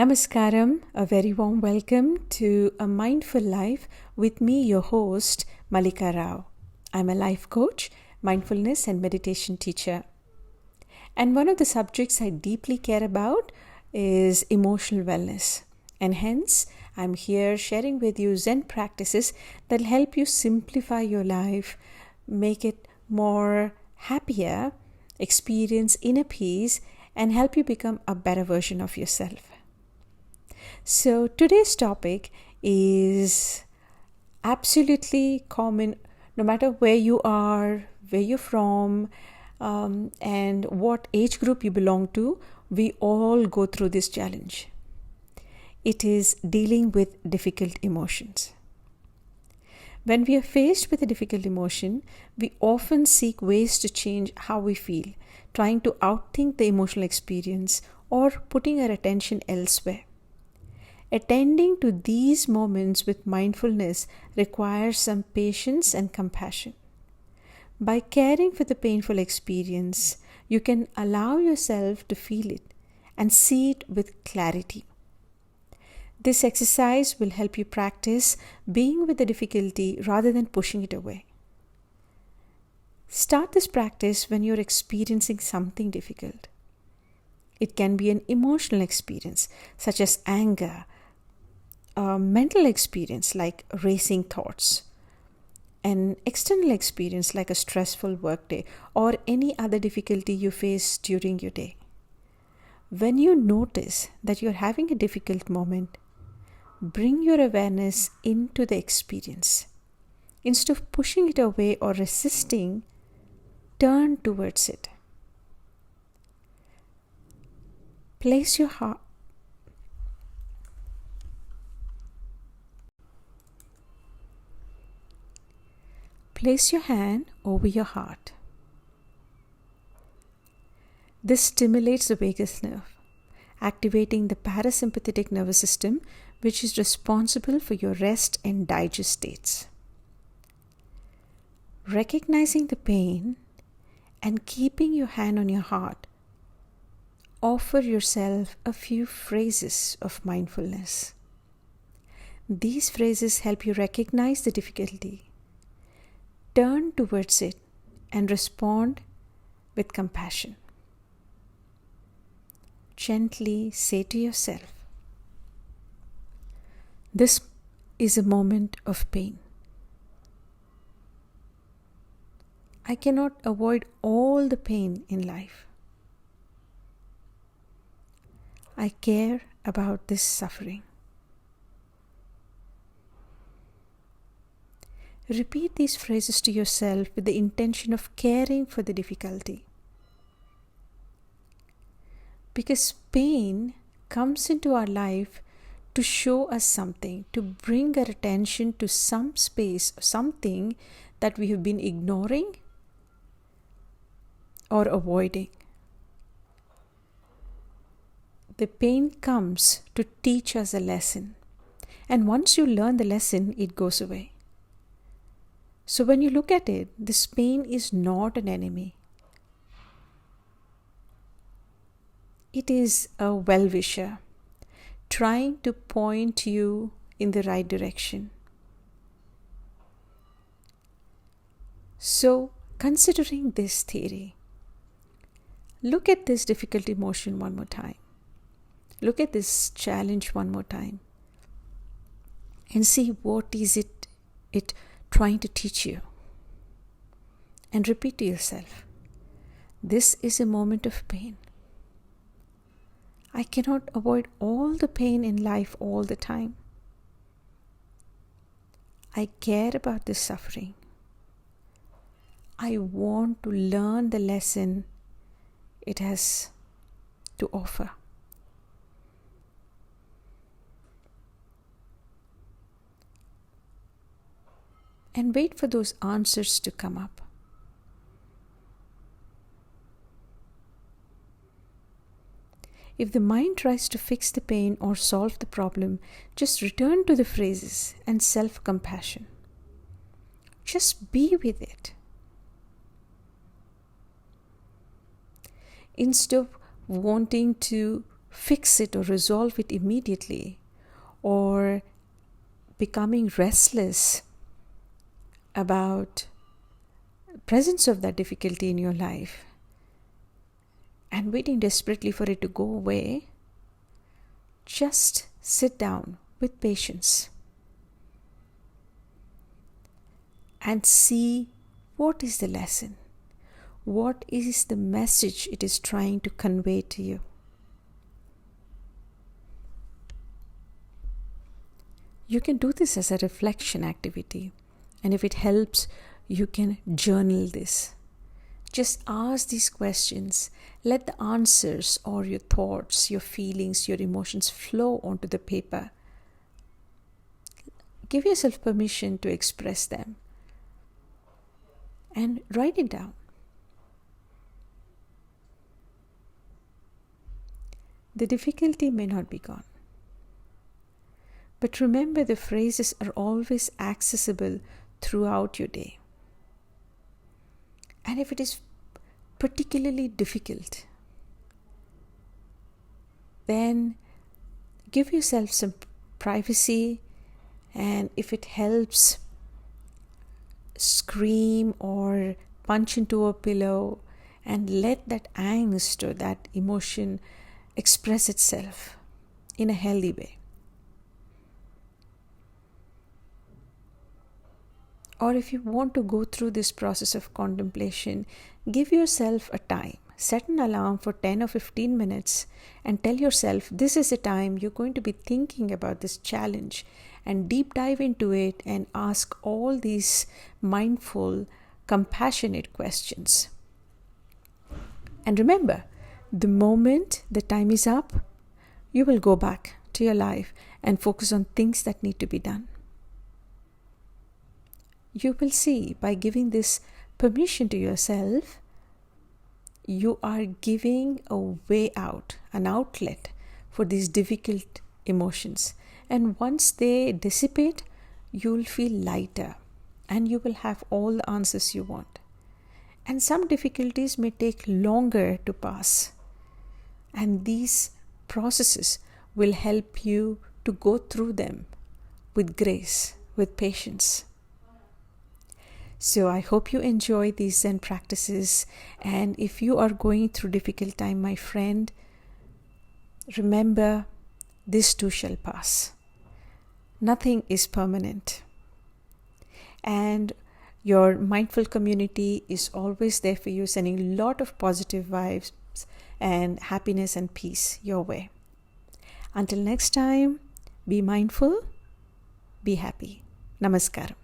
Namaskaram, a very warm welcome to A Mindful Life with me, your host, Malika Rao. I'm a life coach, mindfulness and meditation teacher. And one of the subjects I deeply care about is emotional wellness. And hence, I'm here sharing with you Zen practices that help you simplify your life, make it more happier, experience inner peace, and help you become a better version of yourself. So today's topic is absolutely common no matter where you are, where you're from, and what age group you belong to. We all go through this challenge. It is dealing with difficult emotions. When we are faced with a difficult emotion, we often seek ways to change how we feel, trying to outthink the emotional experience or putting our attention elsewhere. Attending to these moments with mindfulness requires some patience and compassion. By caring for the painful experience, you can allow yourself to feel it and see it with clarity. This exercise will help you practice being with the difficulty rather than pushing it away. Start this practice when you're experiencing something difficult. It can be an emotional experience, such as anger, a mental experience like racing thoughts, an external experience like a stressful workday, or any other difficulty you face during your day. When you notice that you're having a difficult moment, bring your awareness into the experience. Instead of pushing it away or resisting, turn towards it. Place your hand over your heart. This stimulates the vagus nerve, activating the parasympathetic nervous system, which is responsible for your rest and digest states. Recognizing the pain and keeping your hand on your heart, offer yourself a few phrases of mindfulness. These phrases help you recognize the difficulty, turn towards it, and respond with compassion. Gently say to yourself, "This is a moment of pain. I cannot avoid all the pain in life. I care about this suffering." Repeat these phrases to yourself with the intention of caring for the difficulty. Because pain comes into our life to show us something, to bring our attention to some space, something that we have been ignoring or avoiding. The pain comes to teach us a lesson. And once you learn the lesson, it goes away. So when you look at it, this pain is not an enemy. It is a well-wisher trying to point you in the right direction. So, considering this theory, look at this difficult emotion one more time. Look at this challenge one more time. And see what is it trying to teach you. And repeat to yourself, "This is a moment of pain. I cannot avoid all the pain in life all the time. I care about this suffering. I want to learn the lesson it has to offer." And wait for those answers to come up. If the mind tries to fix the pain or solve the problem, just return to the phrases and self-compassion. Just be with it. Instead of wanting to fix it or resolve it immediately, or becoming restless about presence of that difficulty in your life and waiting desperately for it to go away, just sit down with patience and see what is the lesson, what is the message it is trying to convey to you. You can do this as a reflection activity, and if it helps, you can journal this. Just ask these questions. Let the answers or your thoughts, your feelings, your emotions flow onto the paper. Give yourself permission to express them and write it down. The difficulty may not be gone, but remember, the phrases are always accessible throughout your day. And if it is particularly difficult, then give yourself some privacy, and if it helps, scream or punch into a pillow and let that angst or that emotion express itself in a healthy way. Or if you want to go through this process of contemplation, give yourself a time. Set an alarm for 10 or 15 minutes and tell yourself this is the time you're going to be thinking about this challenge, and deep dive into it and ask all these mindful, compassionate questions. And remember, the moment the time is up, you will go back to your life and focus on things that need to be done. You will see, by giving this permission to yourself, you are giving a way out, an outlet for these difficult emotions. And once they dissipate, you'll feel lighter and you will have all the answers you want. And some difficulties may take longer to pass. And these processes will help you to go through them with grace, with patience. So I hope you enjoy these Zen practices. And if you are going through difficult time, my friend, remember, this too shall pass. Nothing is permanent. And your mindful community is always there for you, sending a lot of positive vibes and happiness and peace your way. Until next time, be mindful, be happy. Namaskaram.